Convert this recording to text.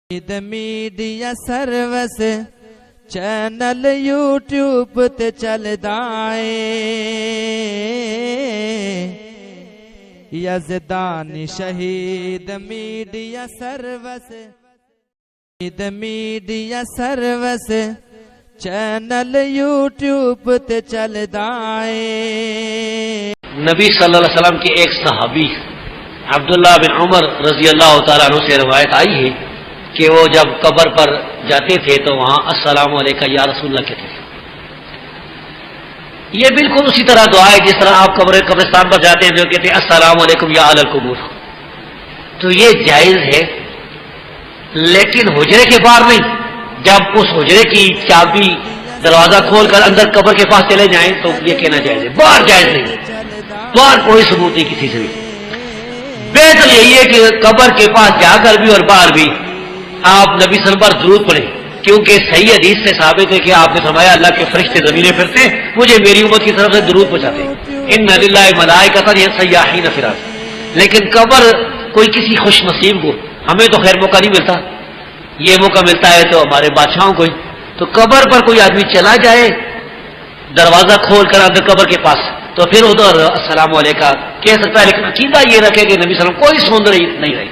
Media service channel YouTube تے چلدا اے یزدان شہید میڈیا سروس چینل یوٹیوب تے چلدا اے۔ نبی صلی اللہ علیہ وسلم کے ایک صحابی عبداللہ بن عمر رضی اللہ تعالیٰ عنہ سے روایت آئی ہے کہ وہ جب قبر پر جاتے تھے تو وہاں السلام علیکم یا رسول اللہ کہتے تھے۔ یہ بالکل اسی طرح دعا ہے جس طرح آپ قبرستان پر جاتے ہیں جو کہتے ہیں السلام علیکم یا اہل القبور، تو یہ جائز ہے، لیکن حجرے کے باہر نہیں۔ جب اس حجرے کی چابی دروازہ کھول کر اندر قبر کے پاس چلے جائیں تو یہ کہنا جائز ہے، باہر جائز نہیں، باہر کوئی ثبوت نہیں کسی سے بھی۔ بہتر یہی ہے کہ قبر کے پاس جا کر بھی اور باہر بھی آپ نبی صلی اللہ علیہ وسلم پر درود پڑھیں، کیونکہ صحیح حدیث سے ثابت ہے کہ آپ نے فرمایا اللہ کے فرشتے زمین پہ پھرتے مجھے میری امت کی طرف سے درود پہنچاتے ہیں، ان للہ ملائکۃ سیاحین فی الارض۔ لیکن قبر کوئی کسی خوش نصیب کو، ہمیں تو خیر موقع نہیں ملتا، یہ موقع ملتا ہے تو ہمارے بادشاہوں کو ہی۔ تو قبر پر کوئی آدمی چلا جائے دروازہ کھول کر اندر قبر کے پاس تو پھر ادھر السلام علیکم کہہ سکتا ہے، لیکن عقیدہ یہ رکھے کہ نبی صلی اللہ علیہ وسلم کوئی سوندر نہیں رہی۔